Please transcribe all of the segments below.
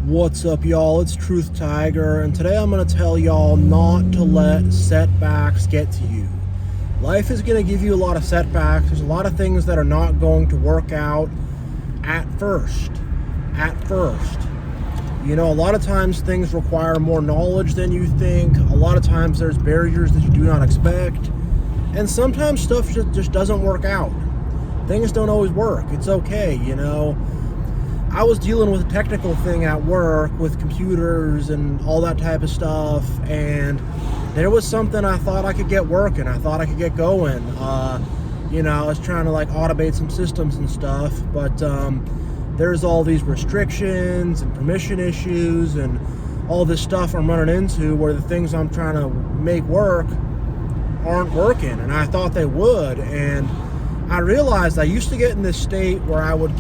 What's up, y'all? It's TruthTiger, and today I'm going to tell y'all not to let setbacks get to you. Life is going to give you a lot of setbacks. There's a lot of things that are not going to work out at first. You know, a lot of times things require more knowledge than you think. A lot of times there's barriers that you do not expect. And sometimes stuff just doesn't work out. Things don't always work. It's okay, you know. I was dealing with a technical thing at work with computers and all that type of stuff, and there was something I thought I could get working. I thought I could get going. You know, I was trying to like automate some systems and stuff, but there's all these restrictions and permission issues and all this stuff I'm running into where the things I'm trying to make work aren't working, and I thought they would. And I realized I used to get in this state where I would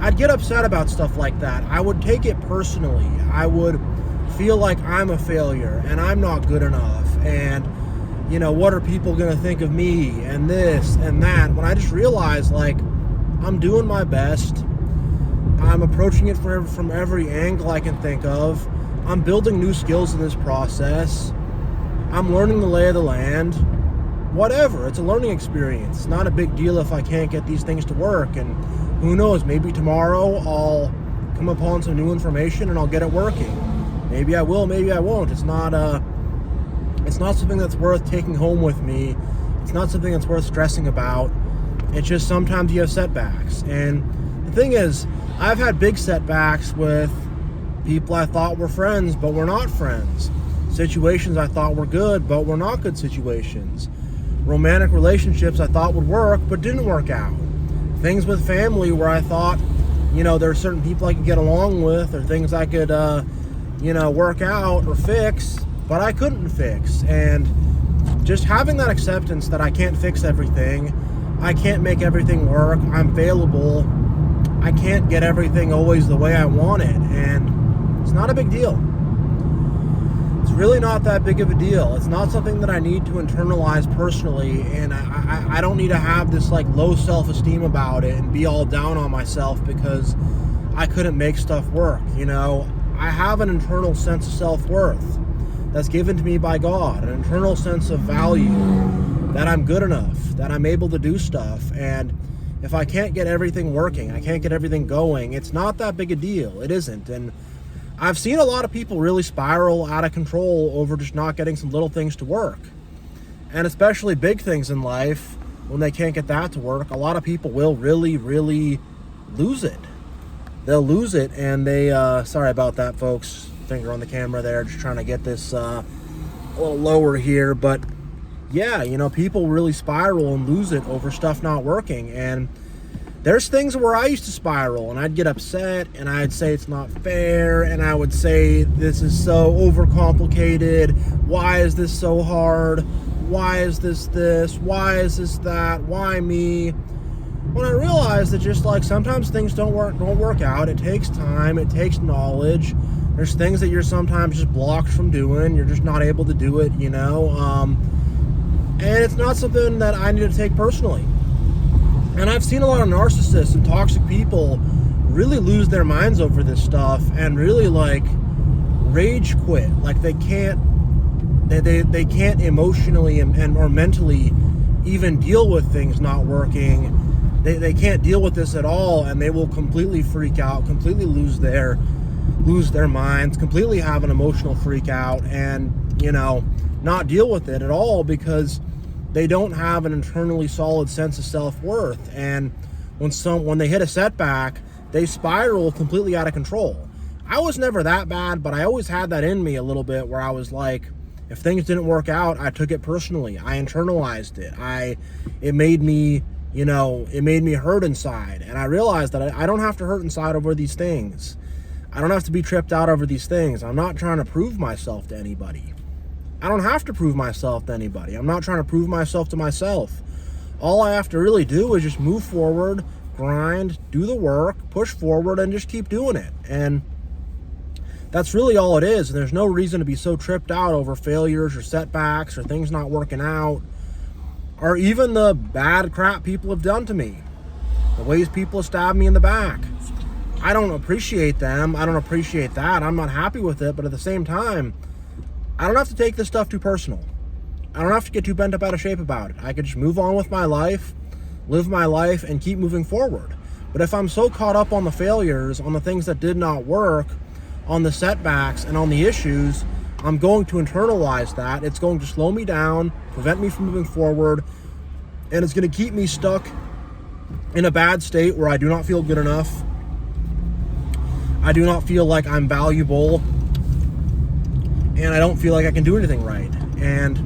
I'd get upset about stuff like that. I would take it personally. I would feel like I'm a failure and I'm not good enough. And, you know, what are people going to think of me and this and that? When I just realized, like, I'm doing my best. I'm approaching it from every angle I can think of. I'm building new skills in this process. I'm learning the lay of the land. Whatever. It's a learning experience. It's not a big deal if I can't get these things to work. And who knows, maybe tomorrow I'll come upon some new information and I'll get it working. Maybe I will, maybe I won't. It's not something that's worth taking home with me. It's not something that's worth stressing about. It's just sometimes you have setbacks. And the thing is, I've had big setbacks with people I thought were friends, but were not friends. Situations I thought were good, but were not good situations. Romantic relationships I thought would work, but didn't work out. Things with family where I thought, you know, there are certain people I could get along with, or things I could, you know, work out or fix, but I couldn't fix. And just having that acceptance that I can't fix everything, I can't make everything work, I'm failable, I can't get everything always the way I want it, and it's not a big deal. It's really not that big of a deal. It's not something that I need to internalize personally, and I don't need to have this like low self-esteem about it and be all down on myself because I couldn't make stuff work. You know, I have an internal sense of self-worth that's given to me by God, an internal sense of value that I'm good enough, that I'm able to do stuff. And if I can't get everything working, I can't get everything going, it's not that big a deal. It isn't. And I've seen a lot of people really spiral out of control over just not getting some little things to work. And especially big things in life, when they can't get that to work, a lot of people will really, really lose it. They'll lose it, and they, sorry about that, folks. Finger on the camera there, just trying to get this a little lower here. But yeah, you know, people really spiral and lose it over stuff not working. And there's things where I used to spiral and I'd get upset and I'd say it's not fair, and I would say this is so overcomplicated. Why is this so hard? Why is this? Why is this that? Why me? When I realized that just like sometimes things don't work out. It takes time, it takes knowledge. There's things that you're sometimes just blocked from doing. You're just not able to do it, you know. And it's not something that I need to take personally. And I've seen a lot of narcissists and toxic people really lose their minds over this stuff and really like rage quit. Like they can't emotionally and or mentally even deal with things not working. They can't deal with this at all, and they will completely freak out, completely lose their minds, completely have an emotional freak out, and, you know, not deal with it at all because they don't have an internally solid sense of self-worth. And when they hit a setback, they spiral completely out of control. I was never that bad, but I always had that in me a little bit where I was like, if things didn't work out, I took it personally. I internalized it. It made me, you know, it made me hurt inside. And I realized that I don't have to hurt inside over these things. I don't have to be tripped out over these things. I'm not trying to prove myself to anybody. I don't have to prove myself to anybody. I'm not trying to prove myself to myself. All I have to really do is just move forward, grind, do the work, push forward, and just keep doing it. And that's really all it is. And there's no reason to be so tripped out over failures or setbacks or things not working out, or even the bad crap people have done to me, the ways people have stabbed me in the back. I don't appreciate them. I don't appreciate that. I'm not happy with it. But at the same time, I don't have to take this stuff too personal. I don't have to get too bent up out of shape about it. I could just move on with my life, live my life, and keep moving forward. But if I'm so caught up on the failures, on the things that did not work, on the setbacks, and on the issues, I'm going to internalize that. It's going to slow me down, prevent me from moving forward, and it's going to keep me stuck in a bad state where I do not feel good enough. I do not feel like I'm valuable, and I don't feel like I can do anything right. And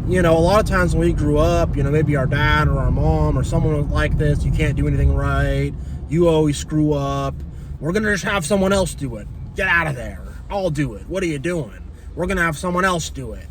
you know, a lot of times when we grew up, you know, maybe our dad or our mom or someone was like this, you can't do anything right, you always screw up, we're going to just have someone else do it. Get out of there. I'll do it. What are you doing? We're going to have someone else do it.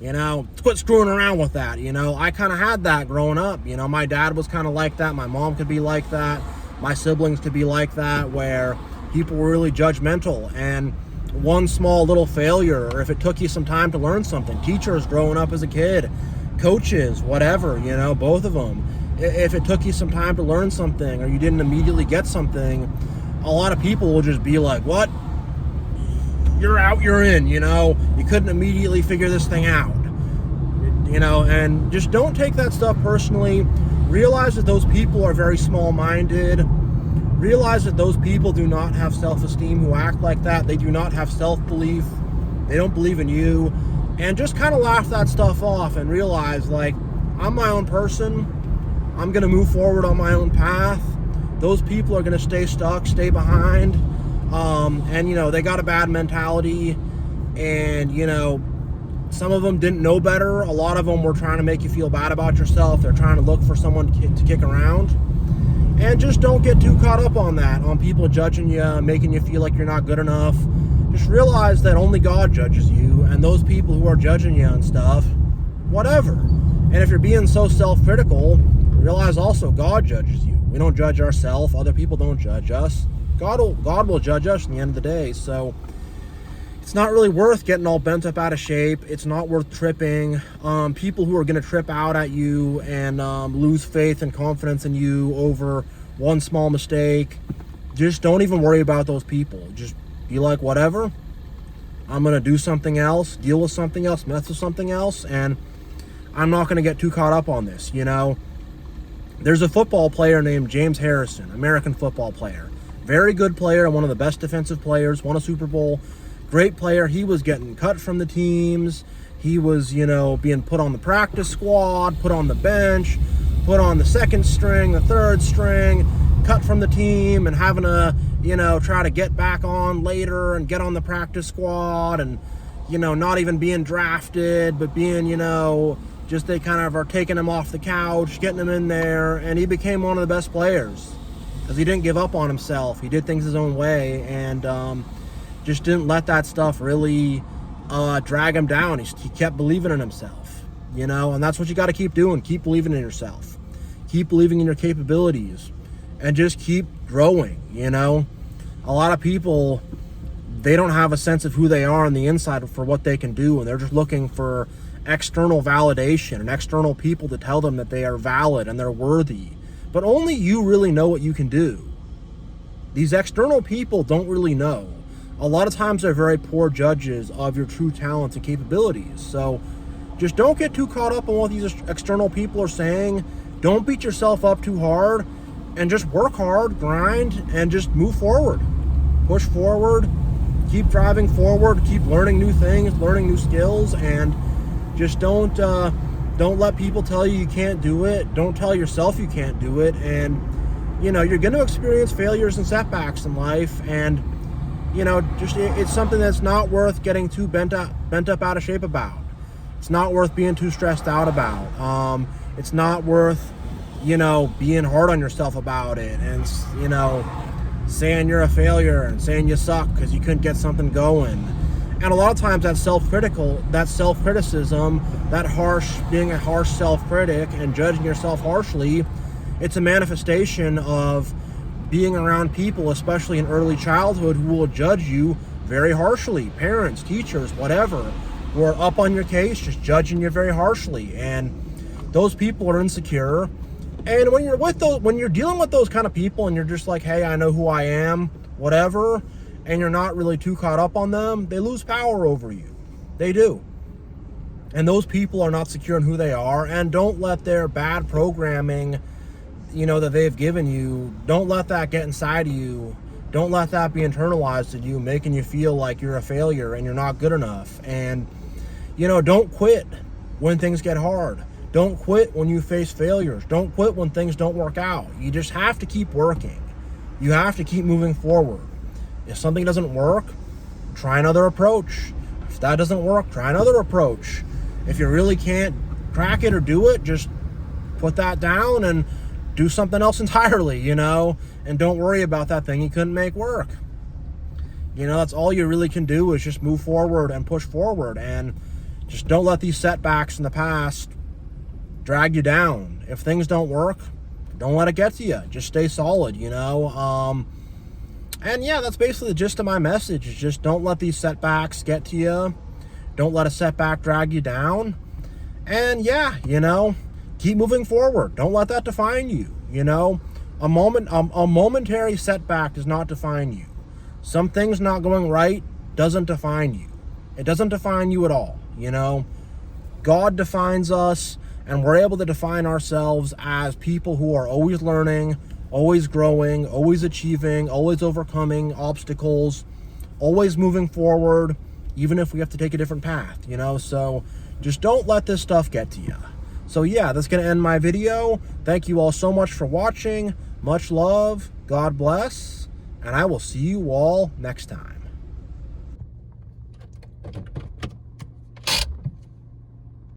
You know, quit screwing around with that. You know, I kind of had that growing up. You know, my dad was kind of like that. My mom could be like that. My siblings could be like that, where people were really judgmental. And one small little failure, or if it took you some time to learn something, teachers growing up as a kid, coaches, whatever, you know, both of them, if it took you some time to learn something or you didn't immediately get something, a lot of people will just be like, what? You're out, you're in, you know, you couldn't immediately figure this thing out, you know. And just don't take that stuff personally. Realize that those people are very small-minded. Realize that those people do not have self-esteem who act like that. They do not have self-belief. They don't believe in you. And just kind of laugh that stuff off and realize, like, I'm my own person. I'm going to move forward on my own path. Those people are going to stay stuck, stay behind. And, you know, they got a bad mentality. And, you know, some of them didn't know better. A lot of them were trying to make you feel bad about yourself. They're trying to look for someone to kick around. And just don't get too caught up on that, on people judging you, making you feel like you're not good enough. Just realize that only God judges you, and those people who are judging you and stuff, whatever. And if you're being so self-critical, realize also God judges you. We don't judge ourselves. Other people don't judge us. God will judge us in the end of the day. So it's not really worth getting all bent up out of shape. It's not worth tripping. People who are going to trip out at you and lose faith and confidence in you over one small mistake, just don't even worry about those people. Just be like, whatever. I'm going to do something else, deal with something else, mess with something else, and I'm not going to get too caught up on this, you know. There's a football player named James Harrison, American football player. Very good player, one of the best defensive players, won a Super Bowl. Great player. He was getting cut from the teams. He was, you know, being put on the practice squad, put on the bench, put on the second string, the third string, cut from the team, and having to, you know, try to get back on later and get on the practice squad, and, you know, not even being drafted, but being, you know, just they kind of are taking him off the couch, getting him in there, and he became one of the best players because he didn't give up on himself. He did things his own way, and just didn't let that stuff really drag him down. He kept believing in himself, you know, and that's what you got to keep doing. Keep believing in yourself. Keep believing in your capabilities, and just keep growing, you know. A lot of people, they don't have a sense of who they are on the inside for what they can do, and they're just looking for external validation and external people to tell them that they are valid and they're worthy. But only you really know what you can do. These external people don't really know. A lot of times they're very poor judges of your true talents and capabilities. So just don't get too caught up on what these external people are saying. Don't beat yourself up too hard, and just work hard, grind, and just move forward. Push forward, keep driving forward, keep learning new things, learning new skills, and just don't let people tell you can't do it. Don't tell yourself you can't do it. And, you know, you're going to experience failures and setbacks in life, and you know, just it's something that's not worth getting too bent up out of shape about. It's not worth being too stressed out about. It's not worth, you know, being hard on yourself about it, and, you know, saying you're a failure and saying you suck because you couldn't get something going. And a lot of times that self-criticism, that being a harsh self-critic and judging yourself harshly, it's a manifestation of being around people, especially in early childhood, who will judge you very harshly. Parents, teachers, whatever, who are up on your case, just judging you very harshly. And those people are insecure. And when you're dealing with those kind of people and you're just like, hey, I know who I am, whatever, and you're not really too caught up on them, they lose power over you. They do. And those people are not secure in who they are, and don't let their bad programming, that they've given you, don't let that get inside of you. Don't let that be internalized in you, making you feel like you're a failure and you're not good enough. And, don't quit when things get hard. Don't quit when you face failures. Don't quit when things don't work out. You just have to keep working. You have to keep moving forward. If something doesn't work, try another approach. If that doesn't work, try another approach. If you really can't crack it or do it, just put that down and do something else entirely, and don't worry about that thing you couldn't make work. That's all you really can do, is just move forward and push forward, and just don't let these setbacks in the past drag you down. If things don't work, don't let it get to you. Just stay solid, and yeah, that's basically the gist of my message, is just don't let these setbacks get to you. Don't let a setback drag you down. And yeah, keep moving forward. Don't let that define you. A momentary setback does not define you. Some things not going right doesn't define you. It doesn't define you at all. God defines us, and we're able to define ourselves as people who are always learning, always growing, always achieving, always overcoming obstacles, always moving forward, even if we have to take a different path, So just don't let this stuff get to you. So yeah, that's going to end my video. Thank you all so much for watching. Much love. God bless. And I will see you all next time.